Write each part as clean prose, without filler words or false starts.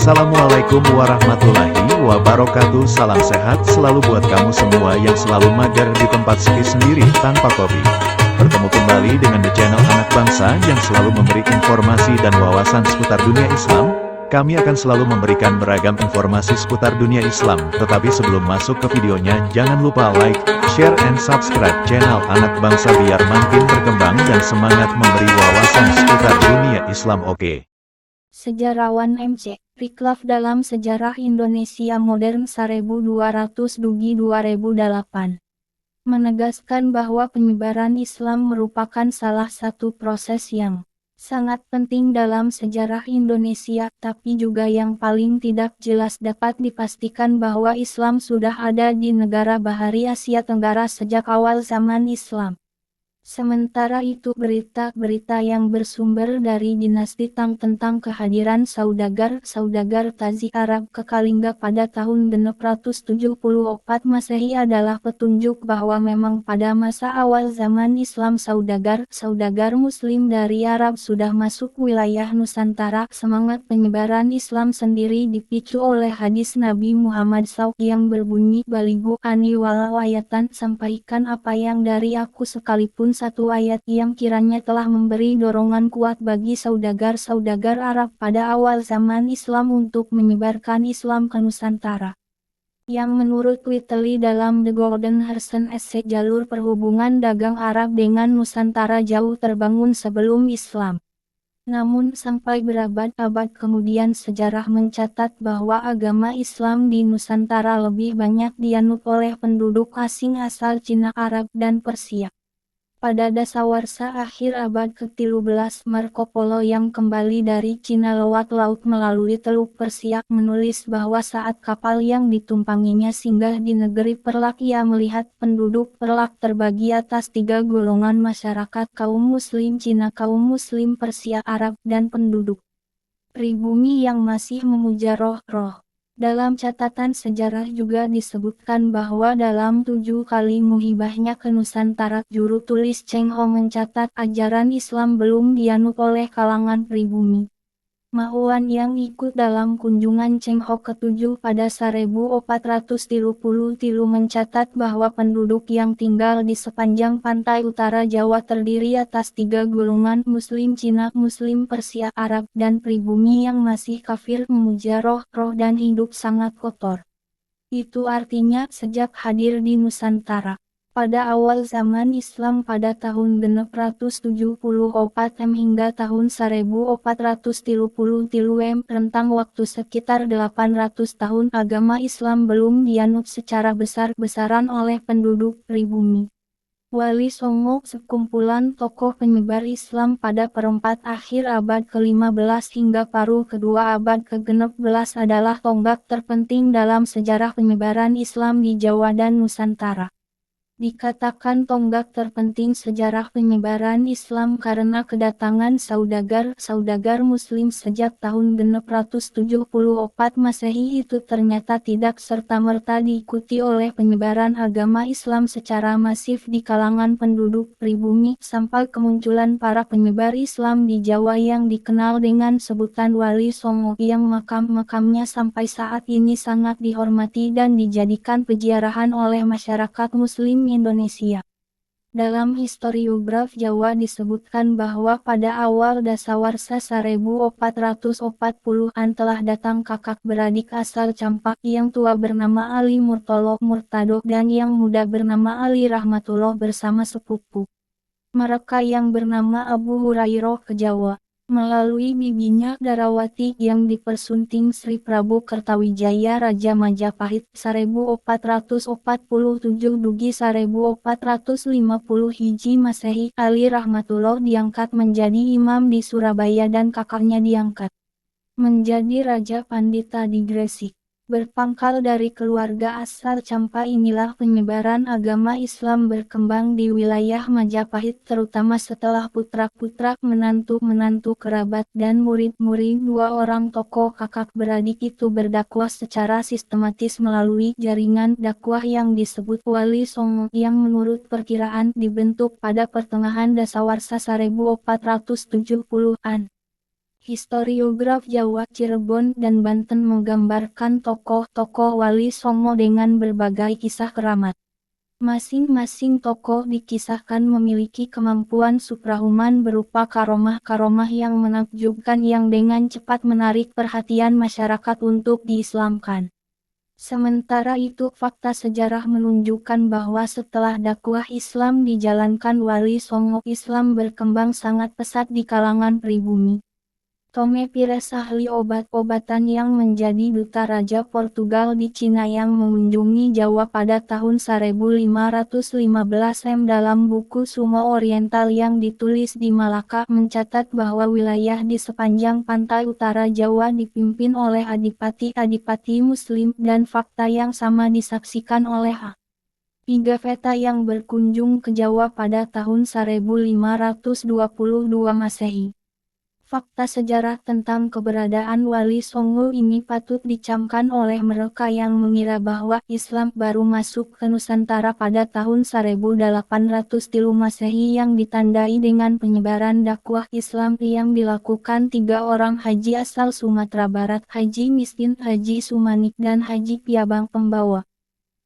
Assalamualaikum warahmatullahi wabarakatuh. Salam sehat selalu buat kamu semua yang selalu mager di tempat sepi sendiri tanpa kopi. Bertemu kembali dengan The Channel Anak Bangsa yang selalu memberi informasi dan wawasan seputar dunia Islam. Kami akan selalu memberikan beragam informasi seputar dunia Islam. Tetapi sebelum masuk ke videonya, jangan lupa like, share, and subscribe channel Anak Bangsa biar makin berkembang dan semangat memberi wawasan seputar dunia Islam. Oke. Sejarawan MC. Riklaf dalam sejarah Indonesia modern 1200-2008 menegaskan bahwa penyebaran Islam merupakan salah satu proses yang sangat penting dalam sejarah Indonesia, tapi juga yang paling tidak jelas dapat dipastikan bahwa Islam sudah ada di negara Bahari Asia Tenggara sejak awal zaman Islam. Sementara itu berita-berita yang bersumber dari dinasti Tang tentang kehadiran saudagar Tazi Arab ke Kalingga pada tahun 674 Masehi adalah petunjuk bahwa memang pada masa awal zaman Islam saudagar Muslim dari Arab sudah masuk wilayah Nusantara. Semangat penyebaran Islam sendiri dipicu oleh hadis Nabi Muhammad SAW yang berbunyi, "Balighu ani walau ayatan," sampaikan apa yang dari aku sekalipun satu ayat, yang kiranya telah memberi dorongan kuat bagi saudagar Arab pada awal zaman Islam untuk menyebarkan Islam ke Nusantara. Yang menurut Whiteley dalam The Golden Horizon Essay, jalur perhubungan dagang Arab dengan Nusantara jauh terbangun sebelum Islam. Namun sampai berabad-abad kemudian sejarah mencatat bahwa agama Islam di Nusantara lebih banyak dianut oleh penduduk asing asal Cina, Arab, dan Persia. Pada dasawarsa akhir abad ke-13, Marco Polo yang kembali dari Cina lewat laut melalui Teluk Persia menulis bahwa saat kapal yang ditumpanginya singgah di negeri Perlak, ia melihat penduduk Perlak terbagi atas 3 golongan masyarakat: kaum Muslim Cina, kaum Muslim Persia Arab, dan penduduk pribumi yang masih memuja roh-roh. Dalam catatan sejarah juga disebutkan bahwa dalam 7 kali muhibahnya ke Nusantara, juru tulis Cheng Ho mencatat ajaran Islam belum dianut oleh kalangan pribumi. Mahuan yang ikut dalam kunjungan Cheng Ho ke-7 pada 1433 mencatat bahwa penduduk yang tinggal di sepanjang pantai utara Jawa terdiri atas 3 golongan: Muslim Cina, Muslim Persia Arab, dan pribumi yang masih kafir, memuja roh-roh, dan hidup sangat kotor. Itu artinya sejak hadir di Nusantara pada awal zaman Islam pada tahun 674 hingga tahun 1433 rentang waktu sekitar 800 tahun agama Islam belum dianut secara besar-besaran oleh penduduk pribumi. Wali Songo, sekumpulan tokoh penyebar Islam pada perempat akhir abad ke-15 hingga paruh kedua abad ke-16 adalah tonggak terpenting dalam sejarah penyebaran Islam di Jawa dan Nusantara. Dikatakan tonggak terpenting sejarah penyebaran Islam karena kedatangan saudagar Muslim sejak tahun 674 Masehi itu ternyata tidak serta-merta diikuti oleh penyebaran agama Islam secara masif di kalangan penduduk pribumi, sampai kemunculan para penyebar Islam di Jawa yang dikenal dengan sebutan Wali Songo, yang makam-makamnya sampai saat ini sangat dihormati dan dijadikan peziarahan oleh masyarakat Muslim Indonesia. Dalam historiograf Jawa disebutkan bahwa pada awal dasawarsa 1440-an telah datang kakak beradik asal Campak, yang tua bernama Ali Murtado dan yang muda bernama Ali Rahmatullah bersama sepupu mereka yang bernama Abu Hurairah ke Jawa. Melalui bibinya Darawati yang dipersunting Sri Prabu Kertawijaya Raja Majapahit 1447 dugi 1450 Hiji Masehi, Ali Rahmatullah diangkat menjadi imam di Surabaya dan kakaknya diangkat menjadi Raja Pandita di Gresik. Berpangkal dari keluarga asal Campa inilah penyebaran agama Islam berkembang di wilayah Majapahit terutama setelah putra-putra menantu-menantu kerabat dan murid-murid dua orang tokoh kakak beradik itu berdakwah secara sistematis melalui jaringan dakwah yang disebut Wali Songo yang menurut perkiraan dibentuk pada pertengahan dasawarsa 1470-an. Historiograf Jawa, Cirebon, dan Banten menggambarkan tokoh-tokoh Wali Songo dengan berbagai kisah keramat. Masing-masing tokoh dikisahkan memiliki kemampuan suprahuman berupa karomah-karomah yang menakjubkan yang dengan cepat menarik perhatian masyarakat untuk diislamkan. Sementara itu fakta sejarah menunjukkan bahwa setelah dakwah Islam dijalankan Wali Songo, Islam berkembang sangat pesat di kalangan pribumi. Tome Pires, ahli obat-obatan yang menjadi duta Raja Portugal di Cina yang mengunjungi Jawa pada tahun 1515 dalam buku Sumo Oriental yang ditulis di Malaka mencatat bahwa wilayah di sepanjang pantai utara Jawa dipimpin oleh adipati-adipati Muslim dan fakta yang sama disaksikan oleh A. Pigafetta yang berkunjung ke Jawa pada tahun 1522 Masehi. Fakta sejarah tentang keberadaan Wali Songo ini patut dicamkan oleh mereka yang mengira bahwa Islam baru masuk ke Nusantara pada tahun 1803 Masehi yang ditandai dengan penyebaran dakwah Islam yang dilakukan 3 orang haji asal Sumatera Barat, Haji Miskin, Haji Sumanik, dan Haji Piabang pembawa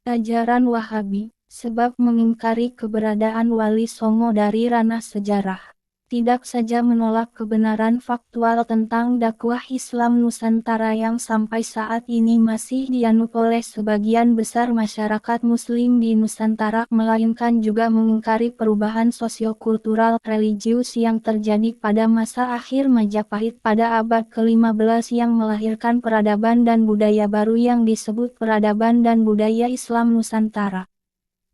ajaran Wahabi, sebab mengingkari keberadaan Wali Songo dari ranah sejarah. Tidak saja menolak kebenaran faktual tentang dakwah Islam Nusantara yang sampai saat ini masih dianut oleh sebagian besar masyarakat Muslim di Nusantara, melainkan juga mengingkari perubahan sosiokultural religius yang terjadi pada masa akhir Majapahit pada abad ke-15 yang melahirkan peradaban dan budaya baru yang disebut peradaban dan budaya Islam Nusantara.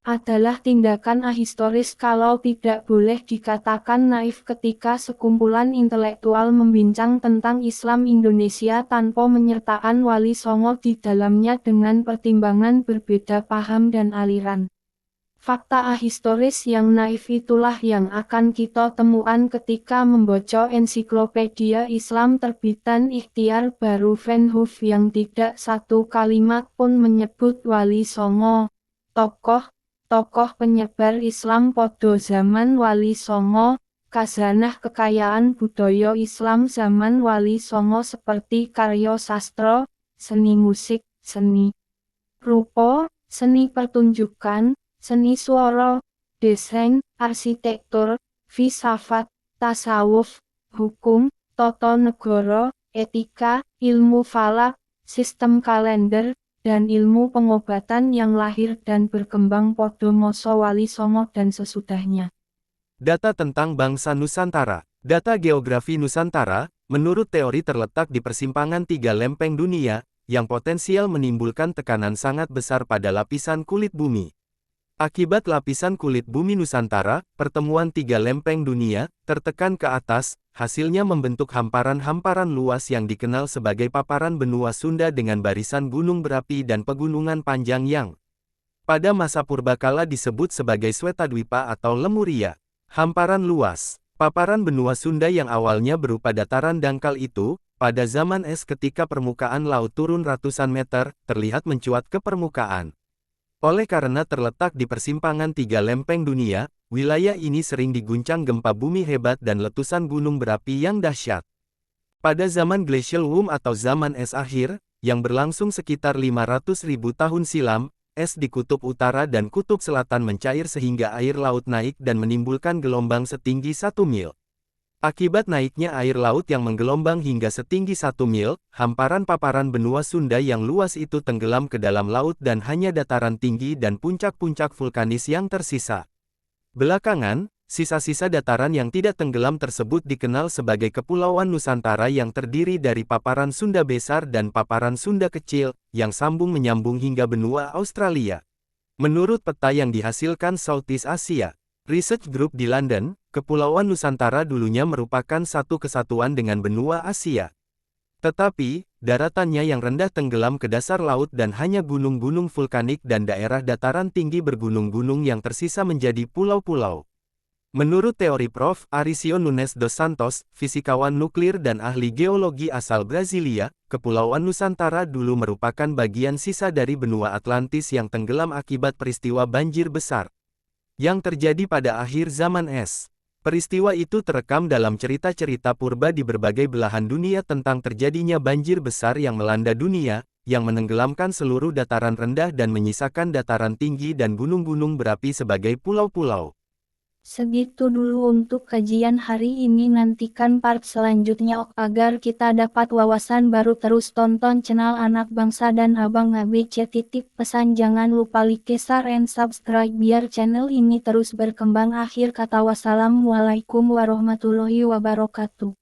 Adalah tindakan ahistoris kalau tidak boleh dikatakan naif ketika sekumpulan intelektual membincang tentang Islam Indonesia tanpa menyertakan Wali Songo di dalamnya dengan pertimbangan berbeda paham dan aliran. Fakta ahistoris yang naif itulah yang akan kita temukan ketika membaca ensiklopedia Islam terbitan Ikhtiar Baru Van Hoof yang tidak satu kalimat pun menyebut Wali Songo. Tokoh penyebar Islam pada zaman Wali Songo, khazanah kekayaan budaya Islam zaman Wali Songo seperti karya sastra, seni musik, seni rupa, seni pertunjukan, seni suara, desain, arsitektur, filsafat, tasawuf, hukum, tata negara, etika, ilmu falak, sistem kalender, dan ilmu pengobatan yang lahir dan berkembang pada masa Wali Songo dan sesudahnya. Data tentang bangsa Nusantara. Data geografi Nusantara, menurut teori terletak di persimpangan 3 lempeng dunia, yang potensial menimbulkan tekanan sangat besar pada lapisan kulit bumi. Akibat lapisan kulit bumi Nusantara, pertemuan 3 lempeng dunia, tertekan ke atas, hasilnya membentuk hamparan-hamparan luas yang dikenal sebagai paparan benua Sunda dengan barisan gunung berapi dan pegunungan panjang yang pada masa purbakala disebut sebagai Swetadwipa atau Lemuria. Hamparan luas, paparan benua Sunda yang awalnya berupa dataran dangkal itu, pada zaman es ketika permukaan laut turun ratusan meter, terlihat mencuat ke permukaan. Oleh karena terletak di persimpangan 3 lempeng dunia, wilayah ini sering diguncang gempa bumi hebat dan letusan gunung berapi yang dahsyat. Pada zaman Glacial Womb atau zaman es akhir, yang berlangsung sekitar 500.000 tahun silam, es di kutub utara dan kutub selatan mencair sehingga air laut naik dan menimbulkan gelombang setinggi 1 mil. Akibat naiknya air laut yang menggelombang hingga setinggi 1 mil, hamparan paparan benua Sunda yang luas itu tenggelam ke dalam laut dan hanya dataran tinggi dan puncak-puncak vulkanis yang tersisa. Belakangan, sisa-sisa dataran yang tidak tenggelam tersebut dikenal sebagai Kepulauan Nusantara yang terdiri dari paparan Sunda Besar dan paparan Sunda Kecil, yang sambung-menyambung hingga benua Australia. Menurut peta yang dihasilkan Southeast Asia Research Group di London, Kepulauan Nusantara dulunya merupakan satu kesatuan dengan benua Asia. Tetapi, Daratannya yang rendah tenggelam ke dasar laut dan hanya gunung-gunung vulkanik dan daerah dataran tinggi bergunung-gunung yang tersisa menjadi pulau-pulau. Menurut teori Prof. Aricio Nunes dos Santos, fisikawan nuklir dan ahli geologi asal Brasilia, Kepulauan Nusantara dulu merupakan bagian sisa dari benua Atlantis yang tenggelam akibat peristiwa banjir besar yang terjadi pada akhir zaman es. Peristiwa itu terekam dalam cerita-cerita purba di berbagai belahan dunia tentang terjadinya banjir besar yang melanda dunia, yang menenggelamkan seluruh dataran rendah dan menyisakan dataran tinggi dan gunung-gunung berapi sebagai pulau-pulau. Segitu dulu untuk kajian hari ini, nantikan part selanjutnya agar kita dapat wawasan baru. Terus tonton channel Anak Bangsa dan Abang ABC. Pesan jangan lupa like, share, and subscribe biar channel ini terus berkembang. Akhir kata wassalamualaikum warahmatullahi wabarakatuh.